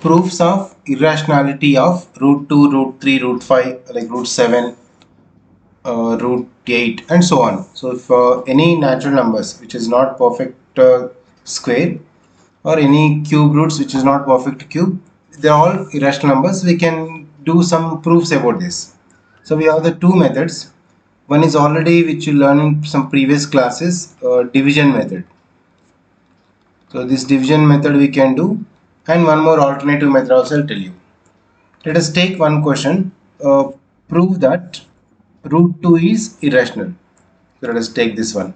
proofs of irrationality of root 2, root 3, root 5, like root 7, root 8 and so on. So if any natural numbers which is not perfect square or any cube roots which is not perfect cube, they are all irrational numbers. We can do some proofs about this. So we have the two methods. One is already which you learn in some previous classes, division method. So this division method we can do, and one more alternative method also I'll tell you. Let us take one question. Prove that root 2 is irrational. So let us take this one.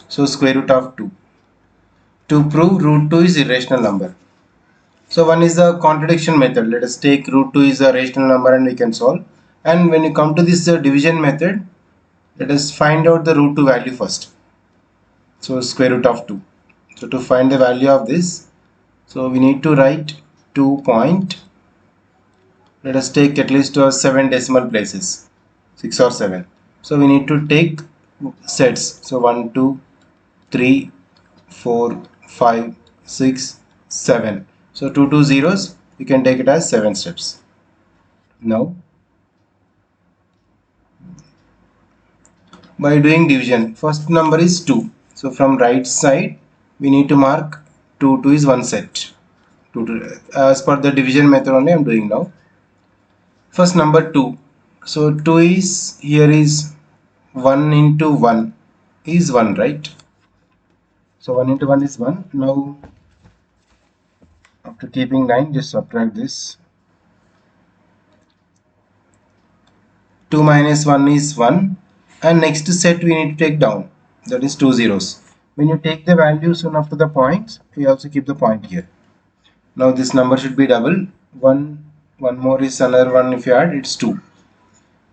So square root of 2. To prove root 2 is irrational number. So one is the contradiction method. Let us take root 2 is a rational number and we can solve. And when you come to this division method, let us find out the root 2 value first. So square root of 2. So to find the value of this, so we need to write 2 point. Let us take at least 7 decimal places, 6 or 7. So we need to take sets. So 1, 2, 3, 4, 5, 6, 7. So 2 zeros, you can take it as 7 steps. Now, by doing division, first number is 2. So from right side, we need to mark 2 is one set. 2, as per the division method only I am doing now. First number 2. So 2 is, here is 1 into 1 is 1, right? So 1 into 1 is 1. Now, after keeping 9, just subtract this. 2 minus 1 is 1. And next set we need to take down. That is 2 zeros. When you take the value soon after the points, we also keep the point here. Now this number should be double. One more is another one. If you add, it's 2.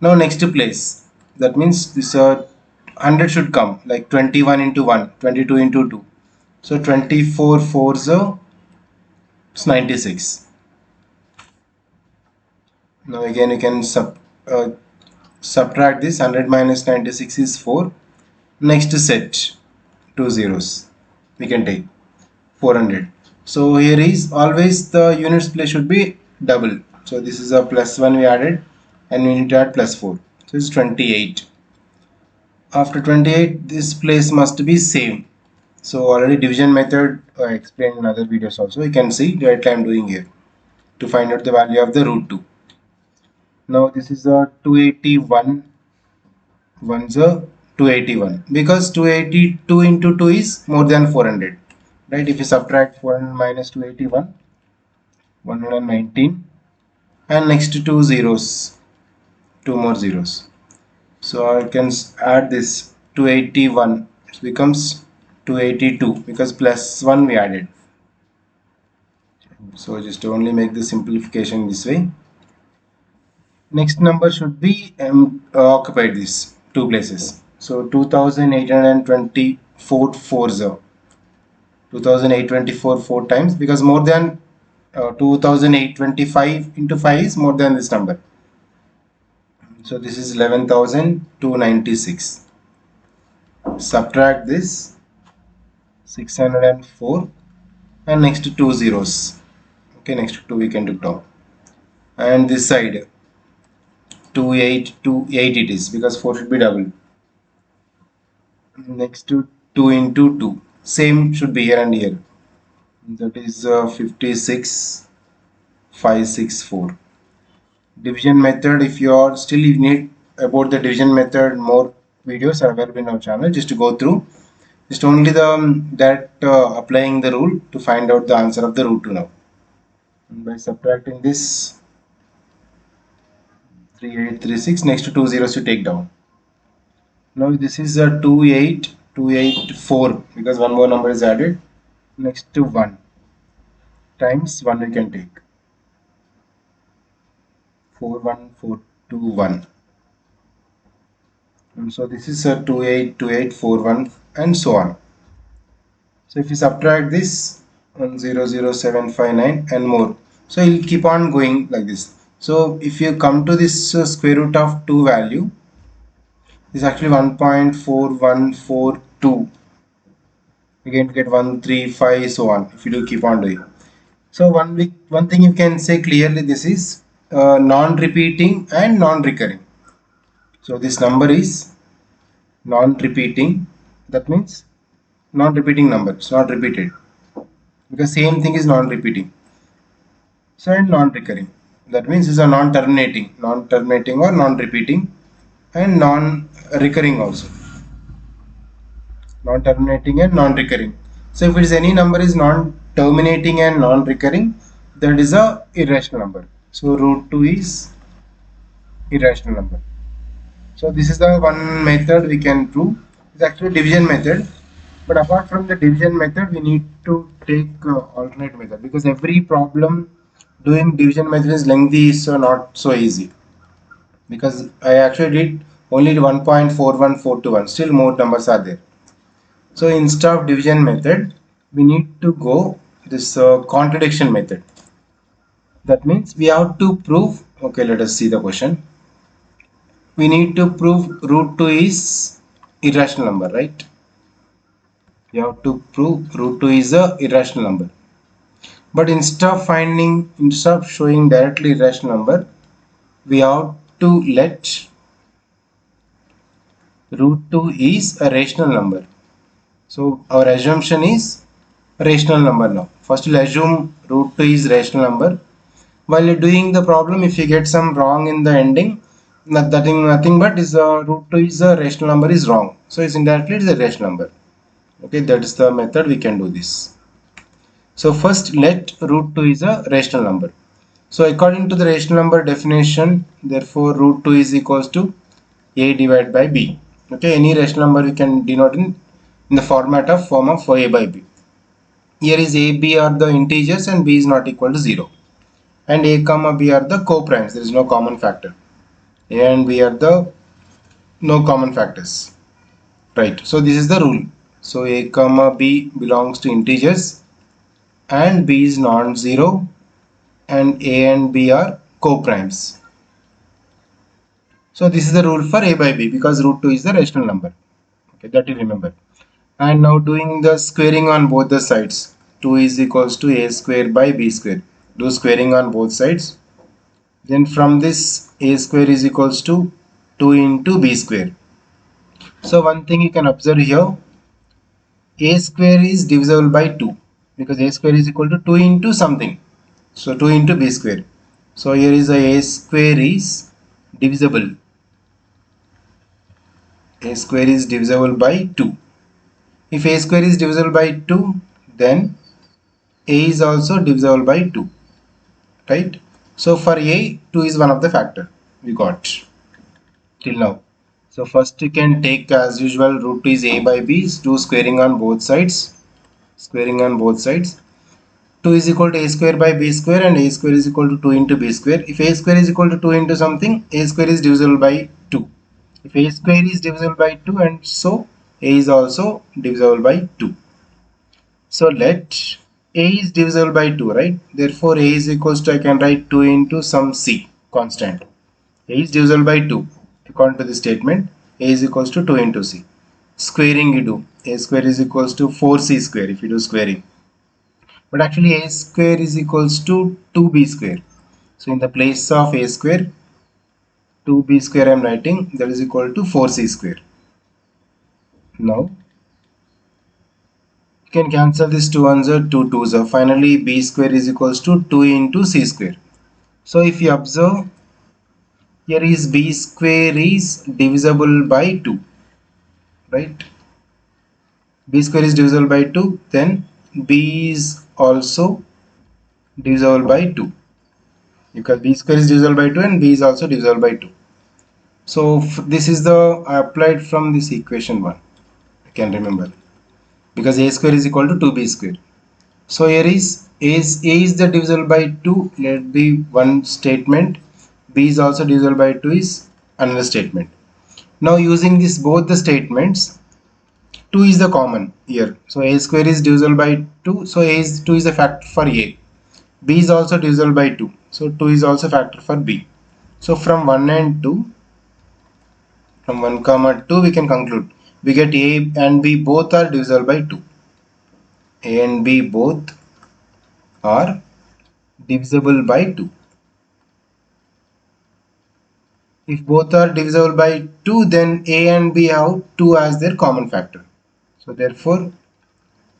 Now next place. That means this 100 should come, like 21 into 1, 22 into 2. So 24 4s it's 96. Now again you can subtract this. 100 minus 96 is 4. Next set 2 zeros we can take 400. So here is always the units place should be double. So this is a plus 1 we added and we need to add plus 4. So it's 28. After 28 this place must be same. So already division method I explained in other videos also. You can see directly I am doing here to find out the value of the root 2. Now this is a 281. 1's a 281 because 282 into 2 is more than 400, right? If you subtract 400 minus 281, 119, and next 2 zeros, 2 more zeros. So I can add this 281, it becomes 282 because plus 1 we added. So just only make the simplification this way. Next number should be occupied these two places. So 2824 4s 2824 4 times because more than 2825 into 5 is more than this number. So this is 11,296. Subtract this 604 and next 2 zeros. Okay, next 2 we can do down. And this side 2828 it is because 4 should be double. Next to 2 into 2. Same should be here and here. That is 56,564. Division method, if you are still need about the division method, more videos are available in our channel just to go through. Just only the applying the rule to find out the answer of the root 2 now. And by subtracting this 3836, next to 2 zeros to take down. Now this is a 28284 because one more number is added. Next to 1 times 1 we can take 41421. And so this is a 282841 and so on. So if you subtract this 100759 and more, so it will keep on going like this. So if you come to this square root of 2 value, is actually 1.4142. Again to get 135 so on if you do keep on doing. So one thing you can say clearly, this is non-repeating and non-recurring. So this number is non-repeating. That means non-repeating number. It's not repeated because same thing is non-repeating. So and non-recurring. That means it's a non-terminating or non-repeating, and non-recurring also. Non-terminating and non-recurring. So if it is any number is non-terminating and non-recurring, that is a irrational number. So root 2 is irrational number. So this is the one method we can prove. It's actually division method, but apart from the division method, we need to take alternate method, because every problem doing division method is lengthy, so not so easy. Because I actually did only 1.41421, still more numbers are there. So instead of division method, we need to go this contradiction method. That means we have to prove, okay, let us see the question. We need to prove root 2 is irrational number, right? We have to prove root 2 is a irrational number. But instead of showing directly irrational number, we have to let root 2 is a rational number. So our assumption is rational number now. First we'll assume root 2 is rational number. While you're doing the problem, if you get some wrong in the ending, nothing but is root 2 is a rational number is wrong. So it's indirectly it is a rational number. Okay, that is the method we can do this. So first let root 2 is a rational number. So according to the rational number definition, therefore root 2 is equals to a divided by b. Okay, any rational number we can denote in the form of a by b. Here is a, b are the integers and b is not equal to 0. And a comma b are the co-primes. There is no common factor. A and b are the no common factors. Right. So this is the rule. So a comma b belongs to integers and b is non-zero, and a and b are co-primes. So this is the rule for a by b, because root 2 is the rational number. Okay, that you remember. And now doing the squaring on both the sides. 2 is equals to a square by b square. Do squaring on both sides. Then from this, a square is equals to 2 into b square. So one thing you can observe here, a square is divisible by 2, because a square is equal to 2 into something. So 2 into b square. So here is a square is divisible. A square is divisible by 2. If a square is divisible by 2, then a is also divisible by 2. Right? So for a, 2 is one of the factor we got till now. So first you can take as usual root 2 is a by b, do squaring on both sides. Squaring on both sides. 2 is equal to a square by b square, and a square is equal to 2 into b square. If a square is equal to 2 into something, a square is divisible by 2. If a square is divisible by 2, and so a is also divisible by 2. So let a is divisible by 2, right? Therefore a is equals to, I can write 2 into some c constant. A is divisible by 2. According to the statement, a is equals to 2 into c. Squaring you do. A square is equals to 4c square if you do squaring. But actually a square is equals to 2b square. So in the place of a square, 2b square I am writing, that is equal to 4c square. Now you can cancel this 2 ones or 2 2s. Finally b square is equals to 2 into c square. So if you observe, here is b square is divisible by 2, right? B square is divisible by 2, then b is also divisible by 2, because b square is divisible by 2 and b is also divisible by 2. So this is the I applied from this equation 1, I can remember, because a square is equal to 2b square. So here is a is the divisible by 2, let be one statement, b is also divisible by 2 is another statement. Now using this both the statements, 2 is the common here. So a square is divisible by 2. So 2 is a factor for a. B is also divisible by 2. So 2 is also a factor for b. So from 1 and 2, from 1 comma 2 we can conclude. We get a and b both are divisible by 2. A and b both are divisible by 2. If both are divisible by 2, then a and b have 2 as their common factor. So therefore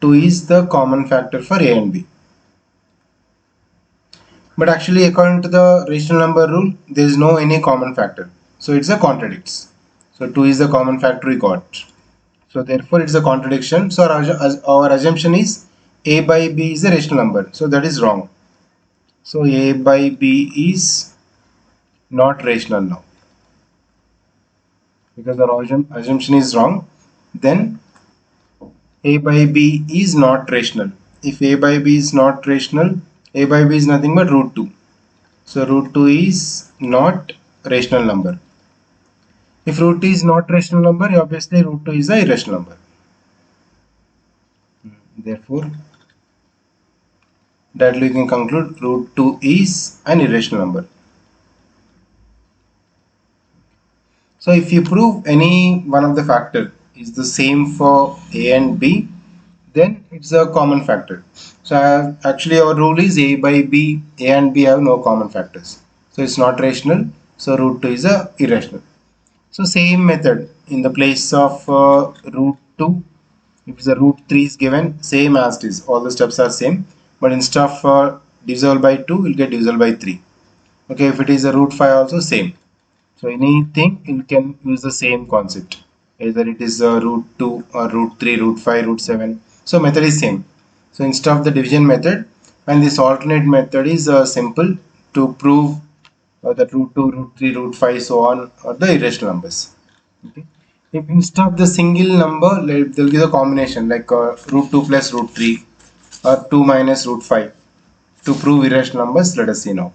2 is the common factor for a and b. But actually according to the rational number rule, there is no any common factor. So it's a contradicts. So 2 is the common factor we got. So therefore it's a contradiction. So our assumption is a by b is a rational number. So that is wrong. So a by b is not rational now. Because our assumption is wrong, then a by b is not rational. If a by b is not rational, a by b is nothing but root 2. So root 2 is not rational number. If root 2 is not rational number, obviously root 2 is a irrational number. Therefore, directly we can conclude root 2 is an irrational number. So if you prove any one of the factor is the same for a and b, then it's a common factor. So actually our rule is a by b, a and b have no common factors. So it's not rational. So root 2 is a irrational. So same method in the place of root 2, if the root 3 is given, same as it is. All the steps are same. But instead of divisible by 2, we'll get divisible by 3. Okay, if it is a root 5 also same. So anything you can use the same concept. Either it is root 2 or root 3, root 5, root 7. So method is same. So instead of the division method, and this alternate method is simple to prove that root 2, root 3, root 5, so on are the irrational numbers. Okay. If instead of the single number, they'll give a combination like root 2 plus root 3 or 2 minus root 5 to prove irrational numbers. Let us see now.